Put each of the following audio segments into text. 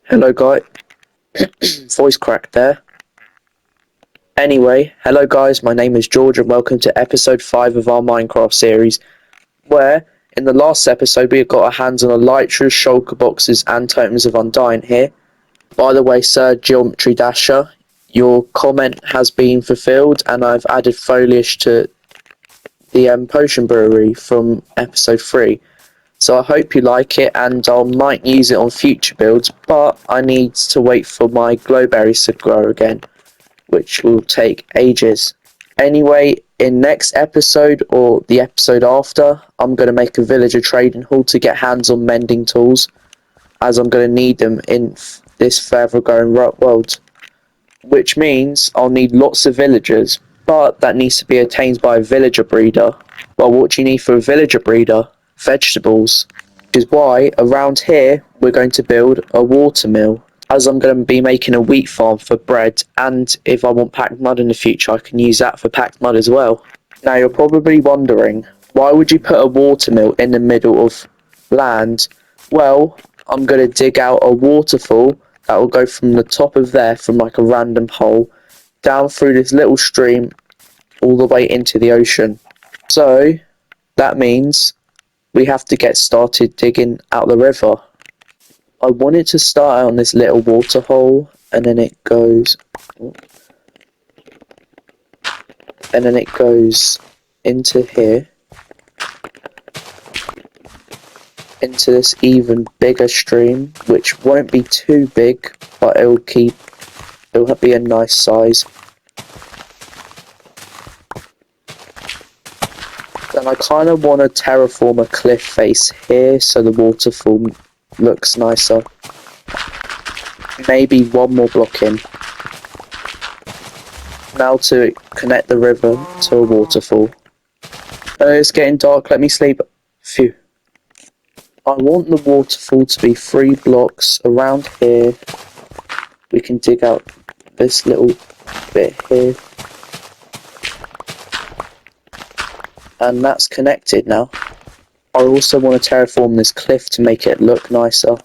Hello, guy. Voice crack there. Anyway, hello, guys. My name is George, and welcome to episode 5 of our Minecraft series. Where, in the last episode, we got our hands on elytras, shulker boxes, and totems of undying here. By the way, Sir Geometry Dasher, your comment has been fulfilled, and I've added foliage to the potion brewery from episode 3. So I hope you like it, and I might use it on future builds, but I need to wait for my glowberries to grow again, which will take ages. Anyway, in next episode or the episode after, I'm going to make a villager trading hall to get hands on mending tools, as I'm going to need them in this further going world. Which means I'll need lots of villagers, but that needs to be attained by a villager breeder. Well, what do you need for a villager breeder? Vegetables. Which is why, around here, we're going to build a watermill, as I'm going to be making a wheat farm for bread, and if I want packed mud in the future, I can use that for packed mud as well. Now, you're probably wondering, why would you put a watermill in the middle of land? Well, I'm going to dig out a waterfall that will go from the top of there, from like a random hole, down through this little stream, all the way into the ocean. So, that means we have to get started digging out the river. I wanted to start out on this little water hole, and then it goes into here, into this even bigger stream, which won't be too big, but it'll be a nice size. Then I kind of want to terraform a cliff face here so the waterfall looks nicer. Maybe one more block in. Now to connect the river to a waterfall. It's getting dark, let me sleep. Phew. I want the waterfall to be 3 blocks around here. We can dig out this little bit here. And that's connected now. I also want to terraform this cliff to make it look nicer.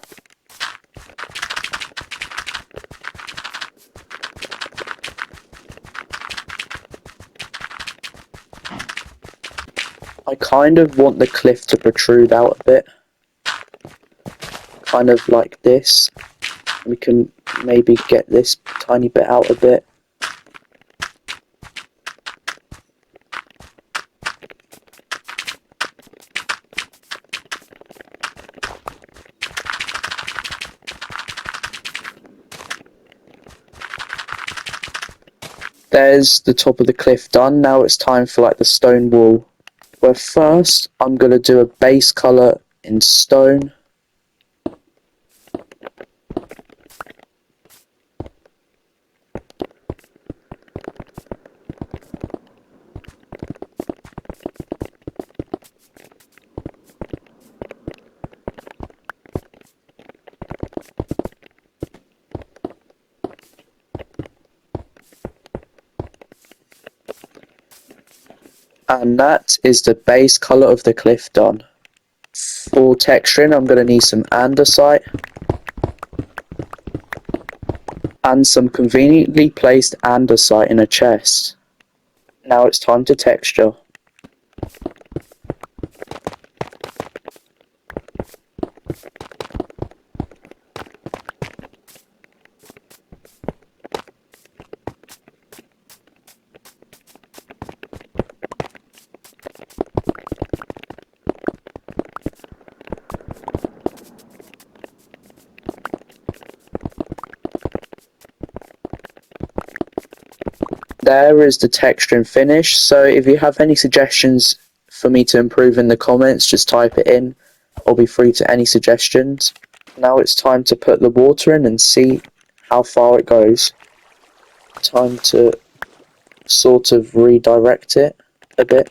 I kind of want the cliff to protrude out a bit. Kind of like this. We can maybe get this tiny bit out a bit. There's the top of the cliff done. Now it's time for like the stone wall. Where first I'm going to do a base colour in stone. And that is the base colour of the cliff done. For texturing, I'm going to need some andesite and some conveniently placed andesite in a chest. Now it's time to texture. There is the texturing finish, so if you have any suggestions for me to improve in the comments, just type it in. I'll be free to any suggestions. Now it's time to put the water in and see how far it goes. Time to sort of redirect it a bit.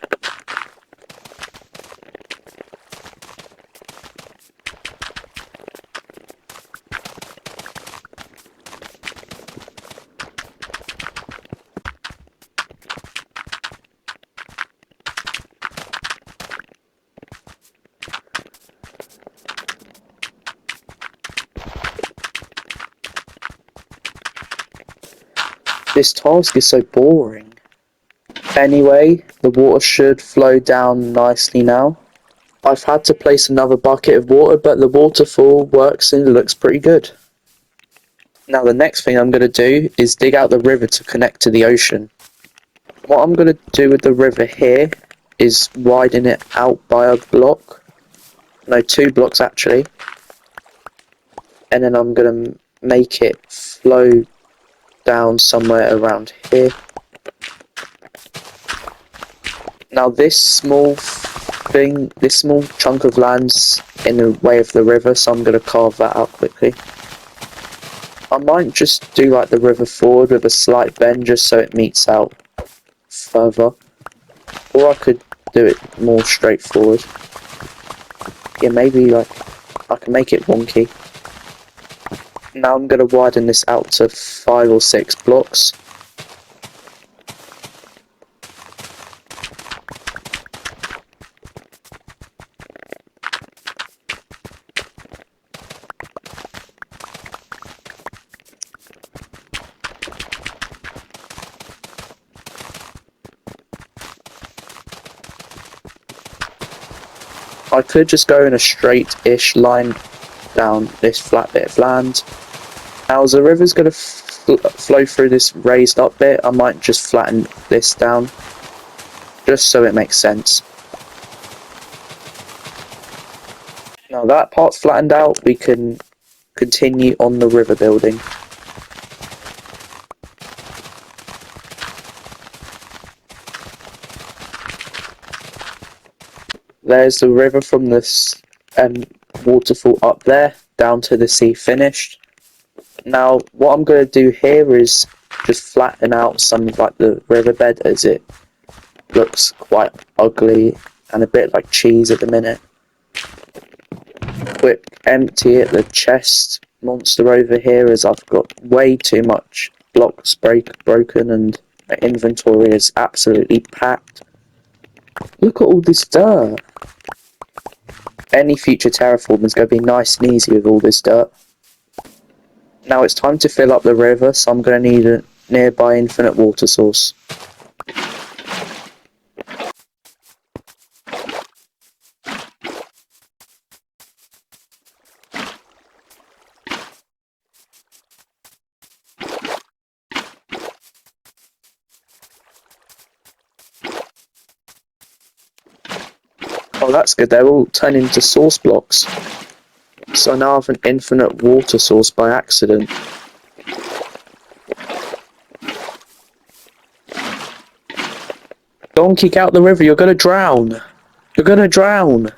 This task is so boring. Anyway, the water should flow down nicely now. I've had to place another bucket of water, but the waterfall works and it looks pretty good. Now the next thing I'm going to do is dig out the river to connect to the ocean. What I'm going to do with the river here is widen it out by a block. No, 2 blocks actually. And then I'm going to make it flow down somewhere around here. Now this small chunk of land's in the way of the river, so I'm going to carve that out quickly. I might just do like the river forward with a slight bend just so it meets out further. Or I could do it more straightforward. Yeah, maybe like I can make it wonky. Now I'm going to widen this out to 5 or 6 blocks. I could just go in a straight-ish line down this flat bit of land. Now as the river's going to flow through this raised up bit, I might just flatten this down, just so it makes sense. Now that part's flattened out, we can continue on the river building. There's the river from this waterfall up there, down to the sea finished. Now, what I'm going to do here is just flatten out some of like the riverbed as it looks quite ugly and a bit like cheese at the minute. Quick empty it, the chest monster over here, as I've got way too much blocks broken and my inventory is absolutely packed. Look at all this dirt. Any future terraforming is going to be nice and easy with all this dirt. Now it's time to fill up the river, so I'm going to need a nearby infinite water source. Oh, that's good, they're all turned into source blocks. So now I have an infinite water source by accident. Don't kick out the river, you're gonna drown! You're gonna drown!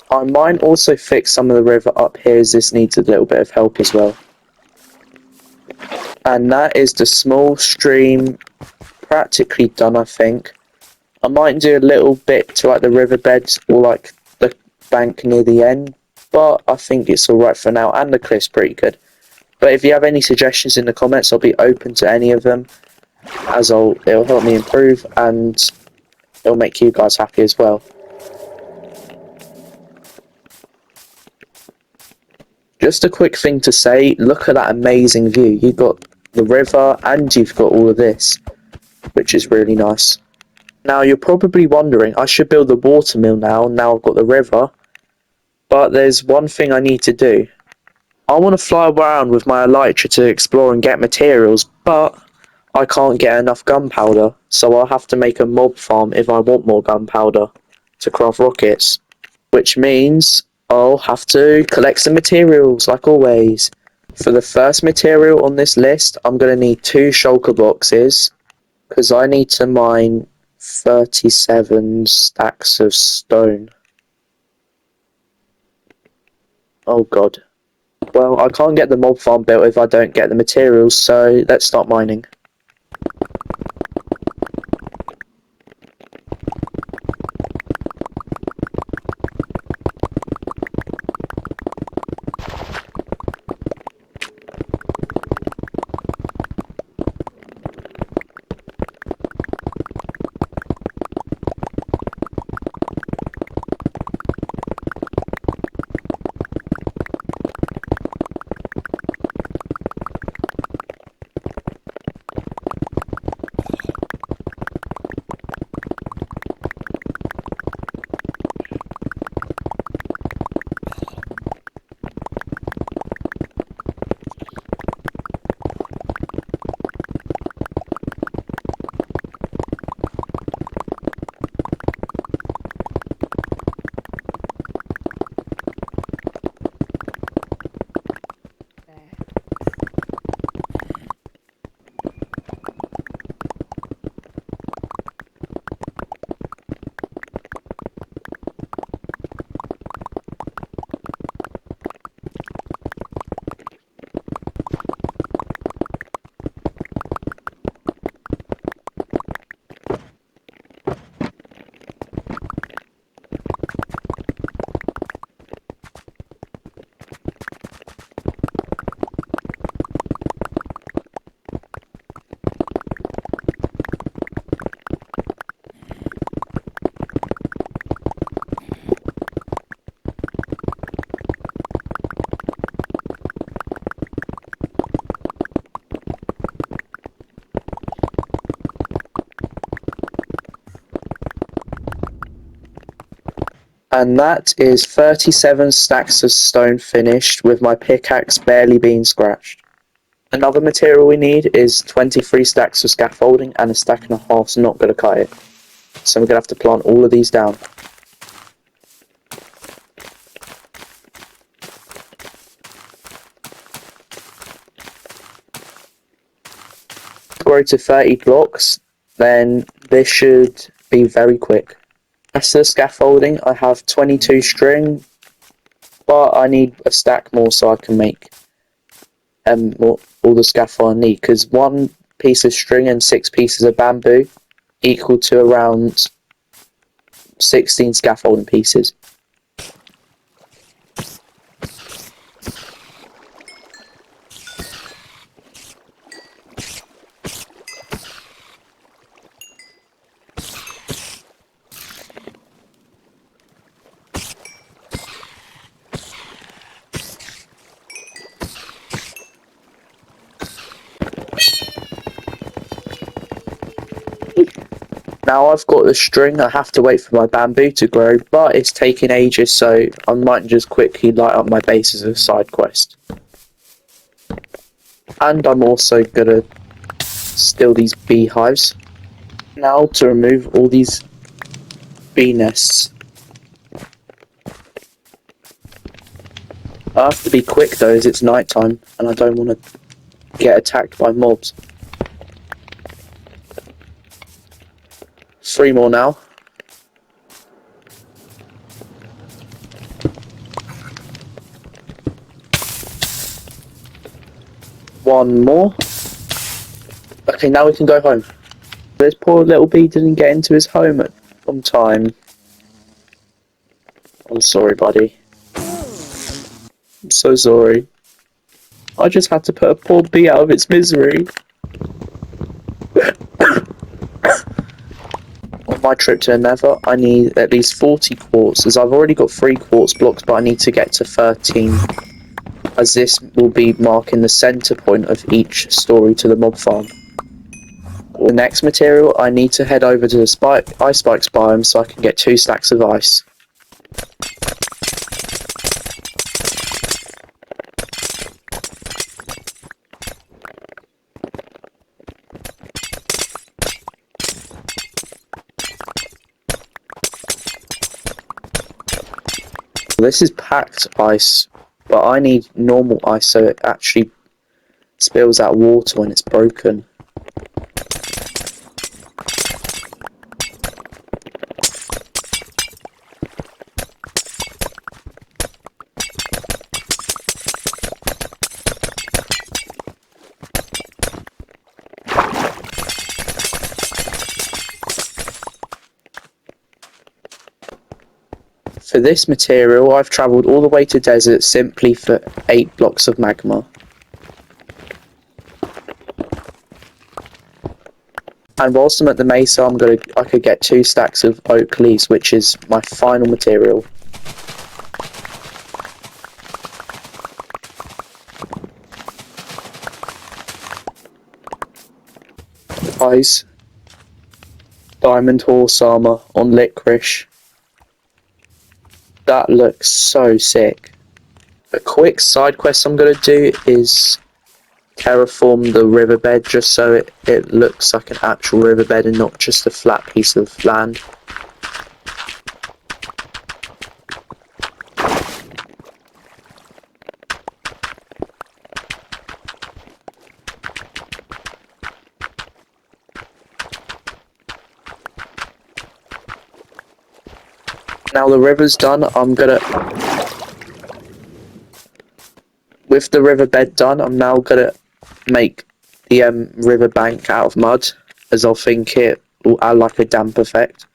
I might also fix some of the river up here, as this needs a little bit of help as well. And that is the small stream practically done, I think. I might do a little bit to like the riverbeds or like the bank near the end, but I think it's alright for now, and the cliff's pretty good. But if you have any suggestions in the comments, I'll be open to any of them, as it'll help me improve and it'll make you guys happy as well. Just a quick thing to say, look at that amazing view. You've got the river and you've got all of this, which is really nice. Now you're probably wondering, I should build the watermill now I've got the river, but there's one thing I need to do. I want to fly around with my elytra to explore and get materials, but I can't get enough gunpowder, so I'll have to make a mob farm if I want more gunpowder to craft rockets, which means I'll have to collect some materials like always. For the first material on this list, I'm going to need 2 shulker boxes, because I need to mine 37 stacks of stone. Oh god. Well, I can't get the mob farm built if I don't get the materials, so let's start mining. And that is 37 stacks of stone finished with my pickaxe barely being scratched. Another material we need is 23 stacks of scaffolding, and a stack and a half's not going to cut it. So we're going to have to plant all of these down. Grow to 30 blocks, then this should be very quick. As to the scaffolding, I have 22 string, but I need a stack more so I can make all the scaffold I need, because one piece of string and 6 pieces of bamboo equal to around 16 scaffolding pieces. Now I've got the string, I have to wait for my bamboo to grow, but it's taking ages, so I might just quickly light up my base as a side quest. And I'm also gonna steal these beehives. Now to remove all these bee nests. I have to be quick though, as it's night time, and I don't want to get attacked by mobs. 3 more now. One more. Okay, now we can go home. This poor little bee didn't get into his home on time. I'm sorry, buddy. I'm so sorry. I just had to put a poor bee out of its misery. On my trip to the Nether, I need at least 40 quartz, as I've already got 3 quartz blocks, but I need to get to 13, as this will be marking the centre point of each story to the mob farm. The next material, I need to head over to the ice spikes biome so I can get 2 stacks of ice. This is packed ice, but I need normal ice so it actually spills out water when it's broken. For this material, I've travelled all the way to desert simply for 8 blocks of magma. And whilst I'm at the mesa, I could get 2 stacks of oak leaves, which is my final material. Guys, diamond horse armour on licorice. That looks so sick. A quick side quest I'm going to do is terraform the riverbed just so it looks like an actual riverbed and not just a flat piece of land. Now the river's done, with the riverbed done, I'm now gonna make the river bank out of mud, as I think it will add like a damp effect.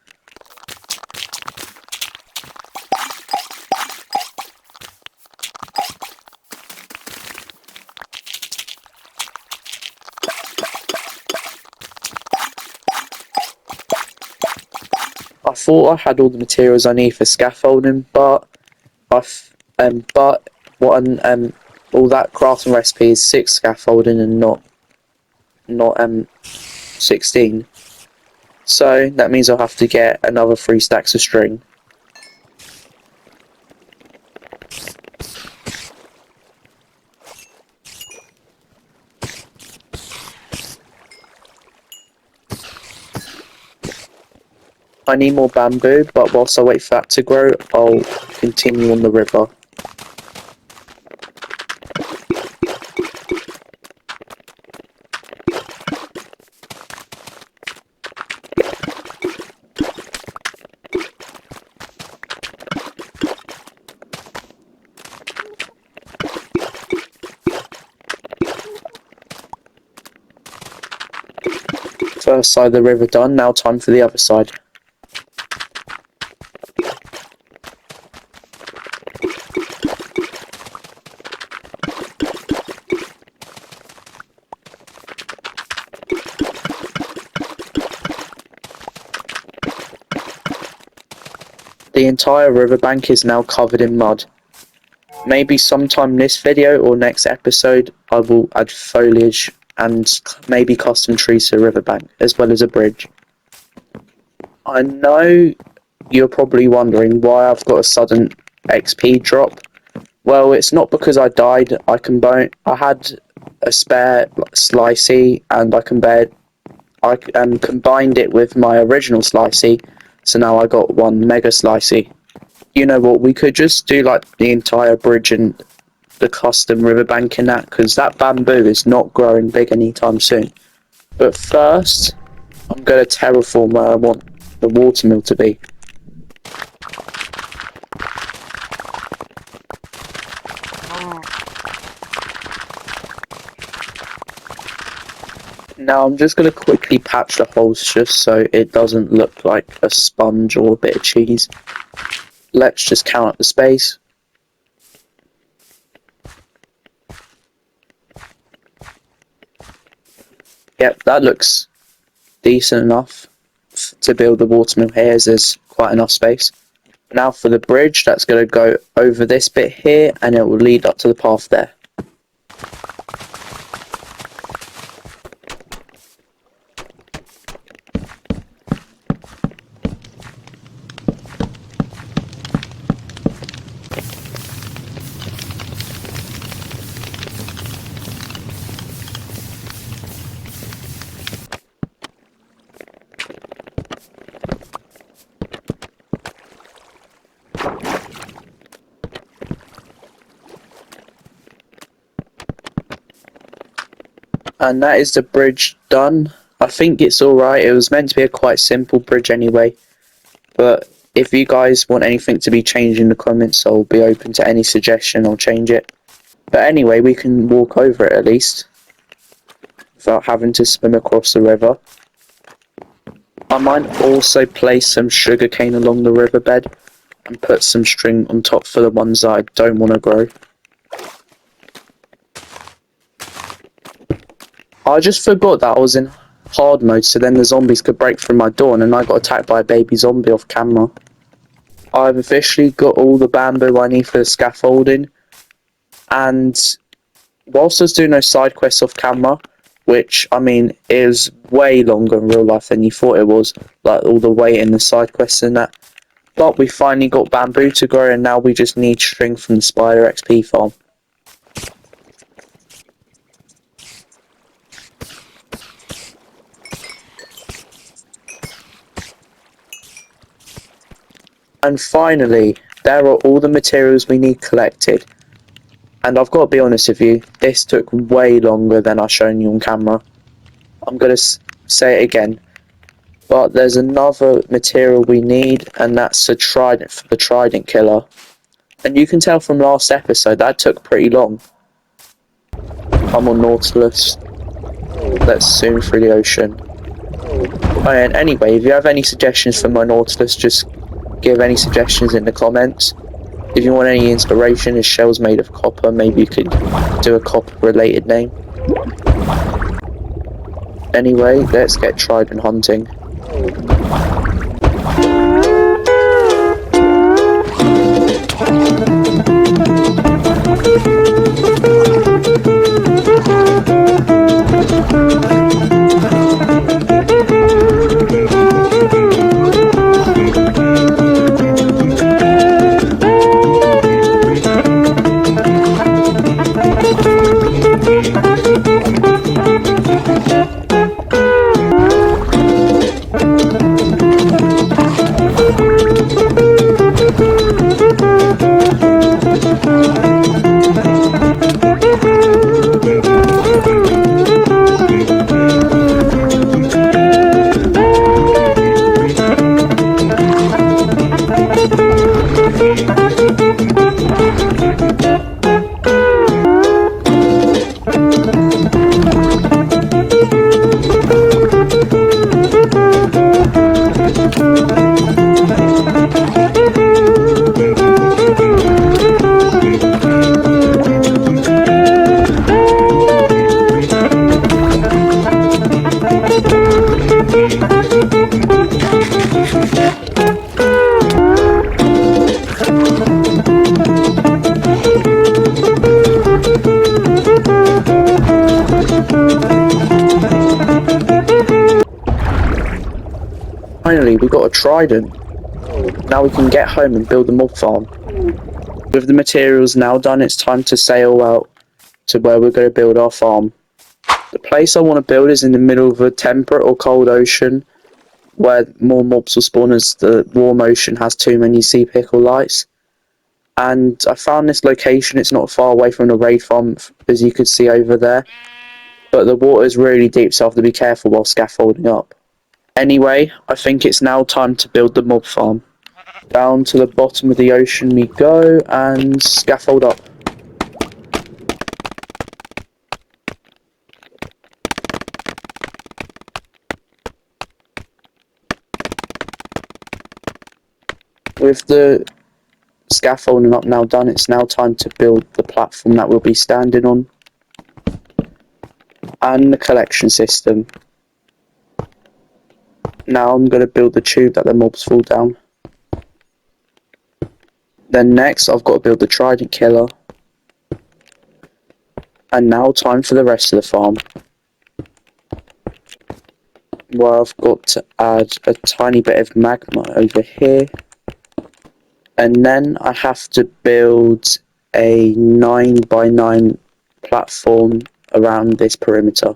I thought I had all the materials I need for scaffolding, but all that crafting recipe is 6 scaffolding and not 16. So that means I'll have to get another 3 stacks of string. I need more bamboo, but whilst I wait for that to grow, I'll continue on the river. First side of the river done, now time for the other side. The entire riverbank is now covered in mud. Maybe sometime this video or next episode I will add foliage and maybe custom trees to the riverbank, as well as a bridge. I know you're probably wondering why I've got a sudden XP drop. Well, it's not because I died. I had a spare slicey and I combined it with my original slicey, so now I got one mega slicey. You know what, we could just do like the entire bridge and the custom riverbank in that, because that bamboo is not growing big anytime soon. But first, I'm going to terraform where I want the watermill to be. Now I'm just going to quickly patch the holes just so it doesn't look like a sponge or a bit of cheese. Let's just count up the space. Yep, that looks decent enough to build the watermill here, as there's quite enough space. Now for the bridge, that's going to go over this bit here and it will lead up to the path there. And that is the bridge done. I think it's alright. It was meant to be a quite simple bridge anyway. But if you guys want anything to be changed in the comments, I'll be open to any suggestion. I'll change it. But anyway, we can walk over it at least, without having to swim across the river. I might also place some sugarcane along the riverbed and put some string on top for the ones that I don't want to grow. I just forgot that I was in hard mode, so then the zombies could break through my door, and then I got attacked by a baby zombie off camera. I've officially got all the bamboo I need for the scaffolding, and whilst I was doing those side quests off camera, which, I mean, is way longer in real life than you thought it was, like all the weight in the side quests and that, but we finally got bamboo to grow, and now we just need string from the spider XP farm. And finally, there are all the materials we need collected. And I've got to be honest with you, this took way longer than I've shown you on camera. I'm going to say it again. But there's another material we need, and that's a trident for the trident killer. And you can tell from last episode, that took pretty long. I'm on Nautilus. Let's zoom through the ocean. Oh, and anyway, if you have any suggestions for my Nautilus, just give any suggestions in the comments. If you want any inspiration, his shell's made of copper, maybe you could do a copper related name. Anyway, let's get trident hunting. got a trident. Now we can get home and build the mob farm. With the materials now done, it's time to sail out to where we're going to build our farm. The place I want to build is in the middle of a temperate or cold ocean, where more mobs will spawn as the warm ocean has too many sea pickle lights. And I found this location. It's not far away from the raid farm, as you could see over there, but the water is really deep, so I have to be careful while scaffolding up. Anyway, I think it's now time to build the mob farm. Down to the bottom of the ocean we go and scaffold up. With the scaffolding up now done, it's now time to build the platform that we'll be standing on and the collection system. Now I'm going to build the tube that the mobs fall down. Then next I've got to build the trident killer. And now time for the rest of the farm, where I've got to add a tiny bit of magma over here. And then I have to build a 9x9 platform around this perimeter.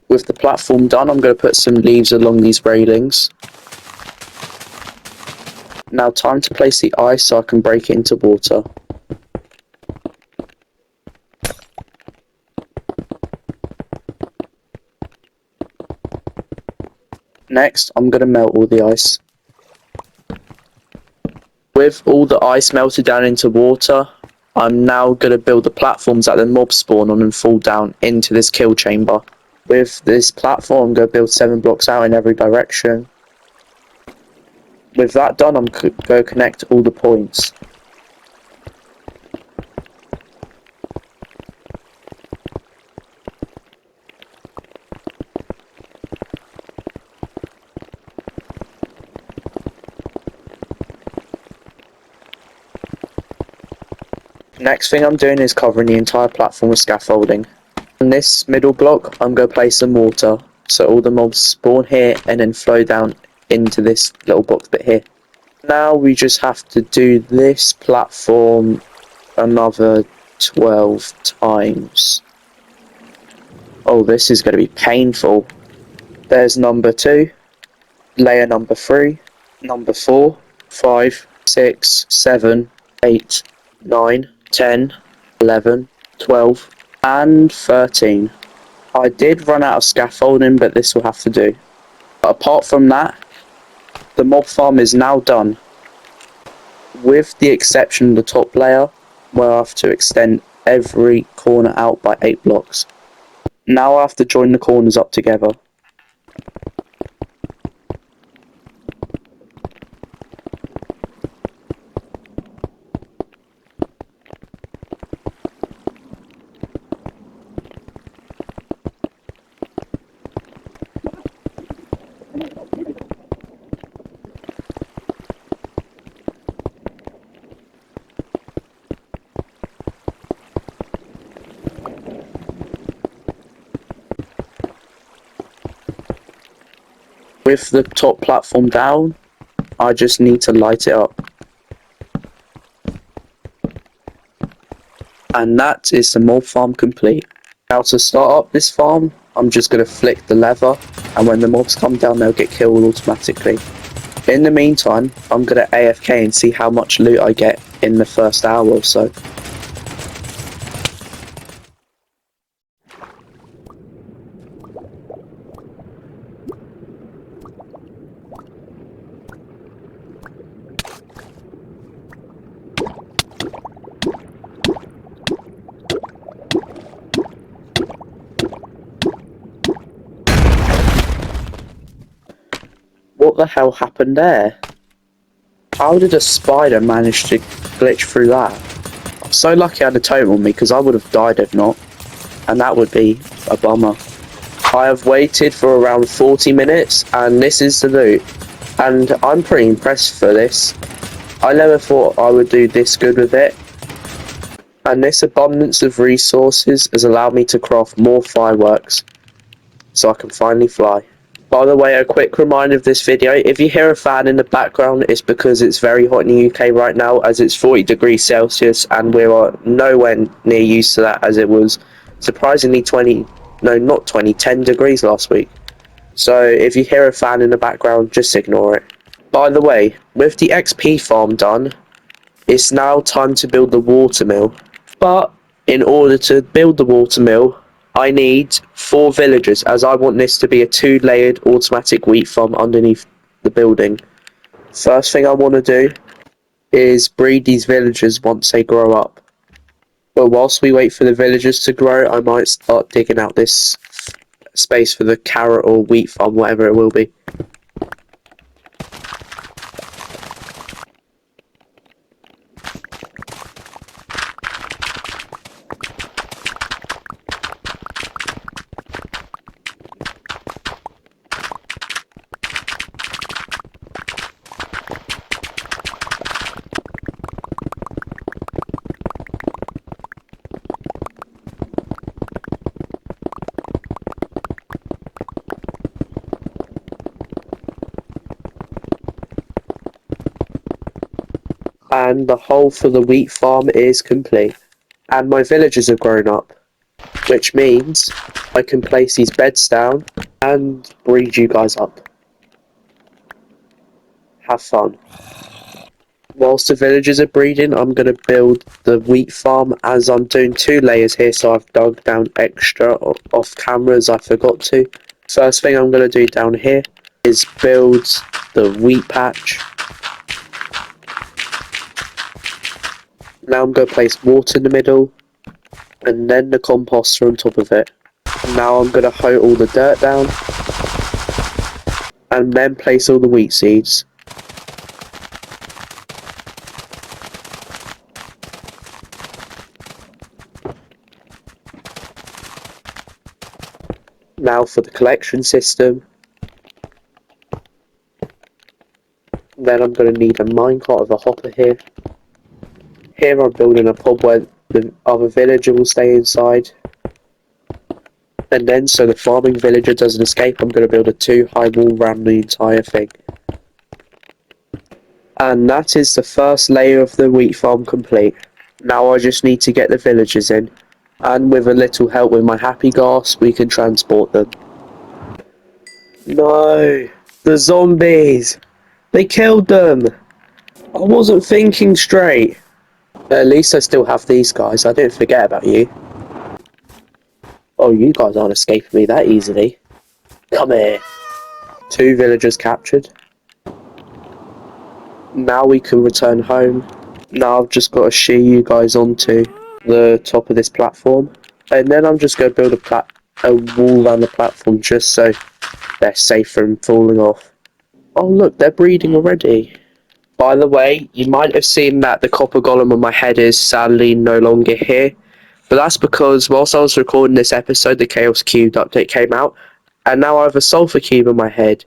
With the platform done, I'm going to put some leaves along these railings. Now time to place the ice so I can break it into water. Next, I'm going to melt all the ice. With all the ice melted down into water, I'm now going to build the platforms that the mobs spawn on and fall down into this kill chamber. With this platform, I'm going to build 7 blocks out in every direction. With that done, I'm going to connect all the points. Next thing I'm doing is covering the entire platform with scaffolding. In this middle block, I'm going to place some water, so all the mobs spawn here and then flow down into this little box bit here. Now we just have to do this platform another 12 times. Oh, this is going to be painful. There's number 2, layer number 3, number 4, 5, 6, 7, 8, 9, 10, 11, 12, and 13. I did run out of scaffolding, but this will have to do. But apart from that, the mob farm is now done, with the exception of the top layer, where I have to extend every corner out by 8 blocks. Now I have to join the corners up together. With the top platform down, I just need to light it up. And that is the mob farm complete. Now to start up this farm, I'm just going to flick the lever, and when the mobs come down they'll get killed automatically. In the meantime, I'm going to AFK and see how much loot I get in the first hour or so. What the hell happened there? How did a spider manage to glitch through that? So lucky I had a totem on me because I would have died if not. And that would be a bummer. I have waited for around 40 minutes and this is the loot. And I'm pretty impressed for this. I never thought I would do this good with it. And this abundance of resources has allowed me to craft more fireworks. So I can finally fly. By the way, a quick reminder of this video, if you hear a fan in the background, it's because it's very hot in the UK right now, as it's 40 degrees Celsius, and we are nowhere near used to that, as it was surprisingly 10 degrees last week. So if you hear a fan in the background, just ignore it. By the way, with the XP farm done, it's now time to build the watermill. But in order to build the watermill, I need 4 villagers, as I want this to be a 2-layered automatic wheat farm underneath the building. First thing I want to do is breed these villagers once they grow up. But whilst we wait for the villagers to grow, I might start digging out this space for the carrot or wheat farm, whatever it will be. And the hole for the wheat farm is complete. And my villagers have grown up, which means I can place these beds down and breed you guys up. Have fun. Whilst the villagers are breeding, I'm going to build the wheat farm, as I'm doing 2 layers here, so I've dug down extra off cameras I forgot to. First thing I'm going to do down here is build the wheat patch. Now I'm going to place water in the middle, and then the composter on top of it. Now I'm going to hoe all the dirt down, and then place all the wheat seeds. Now for the collection system. Then I'm going to need a minecart with a hopper here. Here I'm building a pod where the other villager will stay inside. And then, so the farming villager doesn't escape, I'm going to build a 2-high wall around the entire thing. And that is the first layer of the wheat farm complete. Now I just need to get the villagers in. And with a little help with my happy gas, we can transport them. No! The zombies! They killed them! I wasn't thinking straight. At least I still have these guys, I didn't forget about you. Oh, you guys aren't escaping me that easily. Come here. 2 villagers captured. Now we can return home. Now I've just got to shear you guys onto the top of this platform. And then I'm just going to build a wall around the platform just so they're safe from falling off. Oh look, they're breeding already. By the way, you might have seen that the copper golem on my head is sadly no longer here. But that's because whilst I was recording this episode, the Chaos Cube update came out. And now I have a sulfur cube on my head.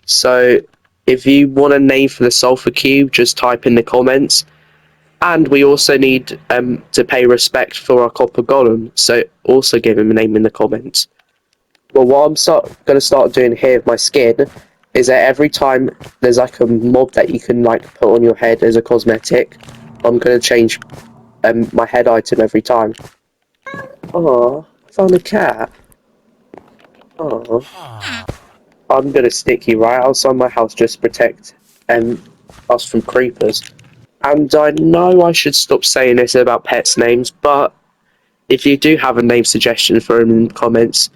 So if you want a name for the sulfur cube, just type in the comments. And we also need to pay respect for our copper golem. So also give him a name in the comments. Well, what I'm going to start doing here with my skin is that every time there's like a mob that you can like put on your head as a cosmetic, I'm going to change my head item every time. Oh, I found a cat. Oh, I'm going to stick you right outside my house just to protect us from creepers. And I know I should stop saying this about pets' names, but if you do have a name suggestion for him in the comments,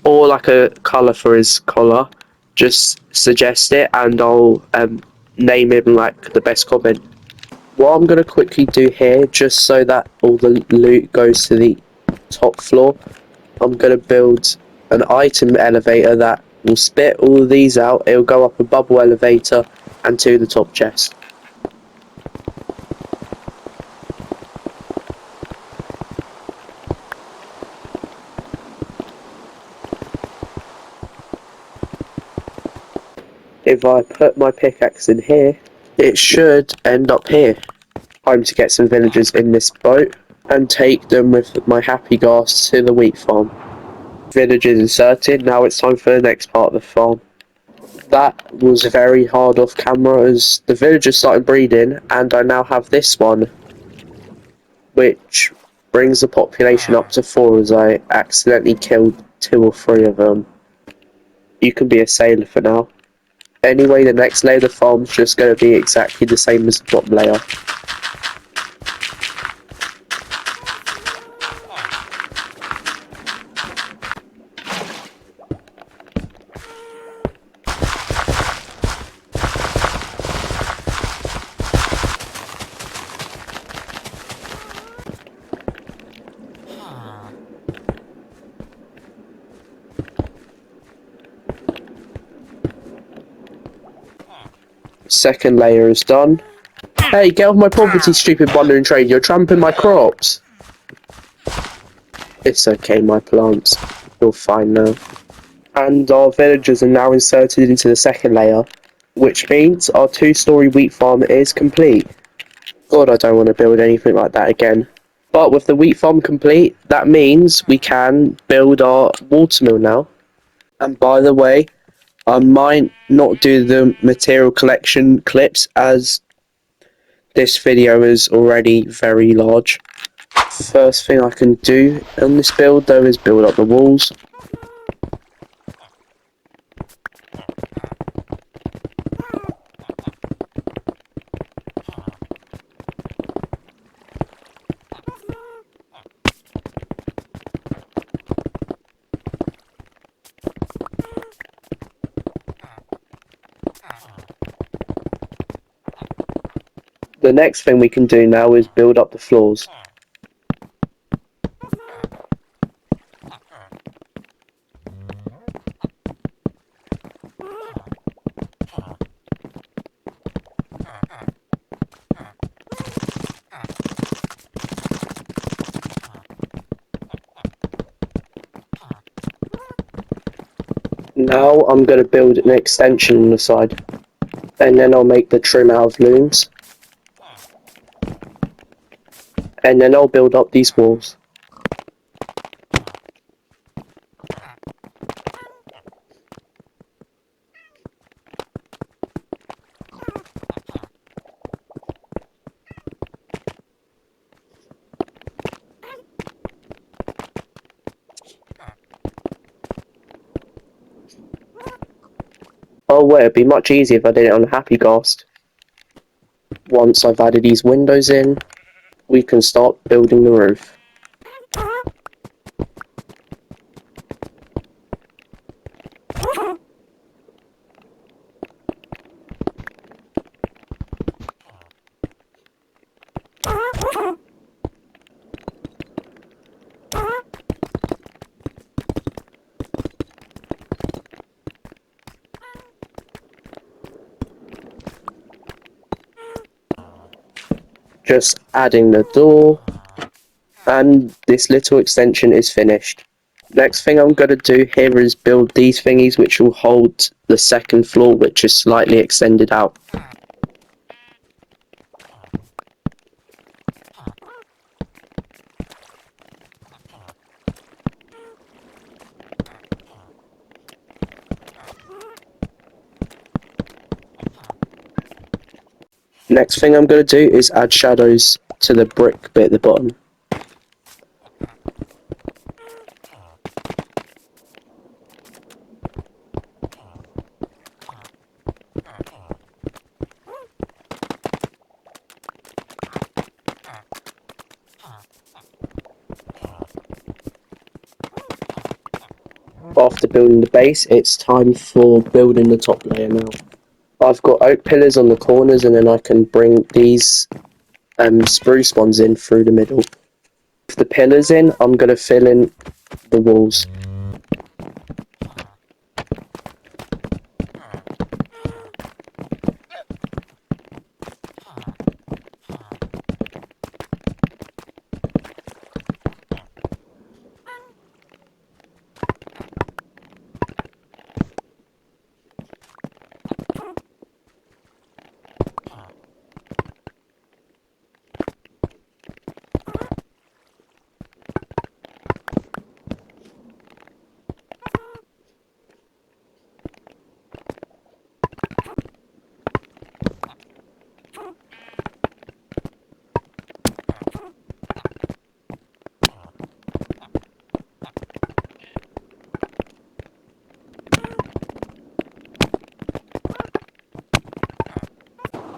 or like a colour for his collar, just suggest it and I'll name him like the best comment. What I'm going to quickly do here, just so that all the loot goes to the top floor, I'm going to build an item elevator that will spit all of these out. It'll go up a bubble elevator and to the top chest. If I put my pickaxe in here, it should end up here. Time to get some villagers in this boat and take them with my happy gas to the wheat farm. Villagers inserted, now it's time for the next part of the farm. That was very hard off camera as the villagers started breeding, and I now have this one, which brings the population up to 4 as I accidentally killed 2 or 3 of them. You can be a sailor for now. Anyway, the next layer of the farm is just going to be exactly the same as the bottom layer. Second layer is done. Hey, get off my property, stupid wandering trade. You're trampling my crops. It's okay, my plants. You're fine now. And our villagers are now inserted into the second layer, which means our 2-story wheat farm is complete. God, I don't want to build anything like that again. But with the wheat farm complete, that means we can build our watermill now. And by the way, I might not do the material collection clips as this video is already very large. First thing I can do on this build though is build up the walls. The next thing we can do now is build up the floors. Now I'm going to build an extension on the side, and then I'll make the trim out of looms, and then I'll build up these walls. Oh wait, it'd be much easier if I did it on a happy ghast. Once I've added these windows in, we can start building the roof. Just adding the door, and this little extension is finished. Next thing I'm going to do here is build these thingies which will hold the second floor, which is slightly extended out. Next thing I'm going to do is add shadows to the brick bit at the bottom. After building the base, it's time for building the top layer now. I've got oak pillars on the corners, and then I can bring these spruce ones in through the middle. With the pillars in, I'm going to fill in the walls.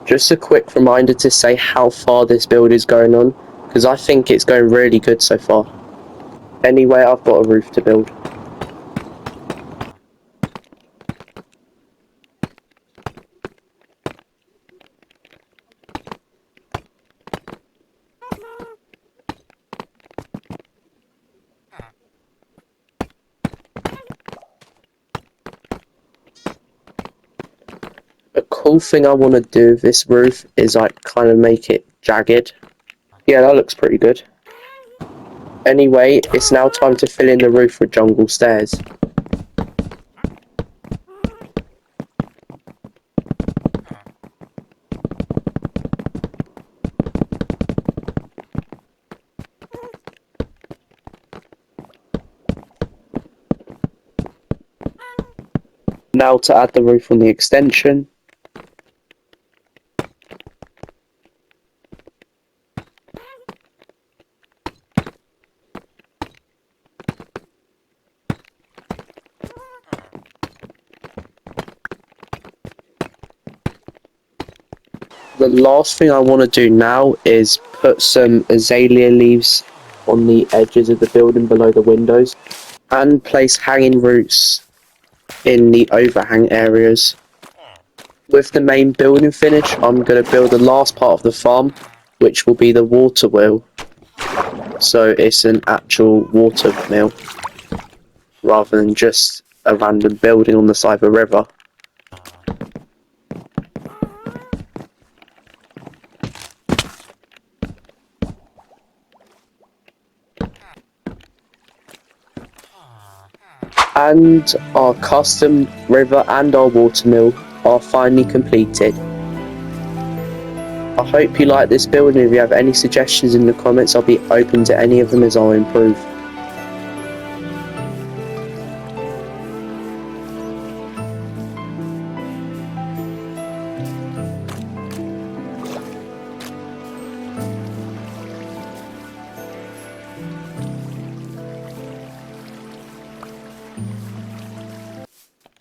Just a quick reminder to say how far this build is going on, because I think it's going really good so far. Anyway, I've got a roof to build. A cool thing I want to do with this roof is like kind of make it jagged. Yeah, that looks pretty good. Anyway, it's now time to fill in the roof with jungle stairs. Now to add the roof on the extension. The last thing I want to do now is put some azalea leaves on the edges of the building below the windows and place hanging roots in the overhang areas. With the main building finish, I'm going to build the last part of the farm, which will be the water wheel. So it's an actual water mill rather than just a random building on the side of a river. And our custom river and our watermill are finally completed. I hope you like this build, and if you have any suggestions in the comments, I'll be open to any of them as I'll improve.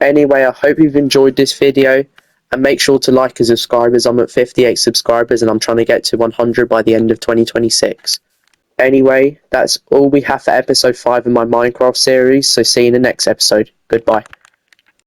Anyway, I hope you've enjoyed this video, and make sure to like and subscribe as I'm at 58 subscribers and I'm trying to get to 100 by the end of 2026. Anyway, that's all we have for episode 5 of my Minecraft series, so see you in the next episode. Goodbye.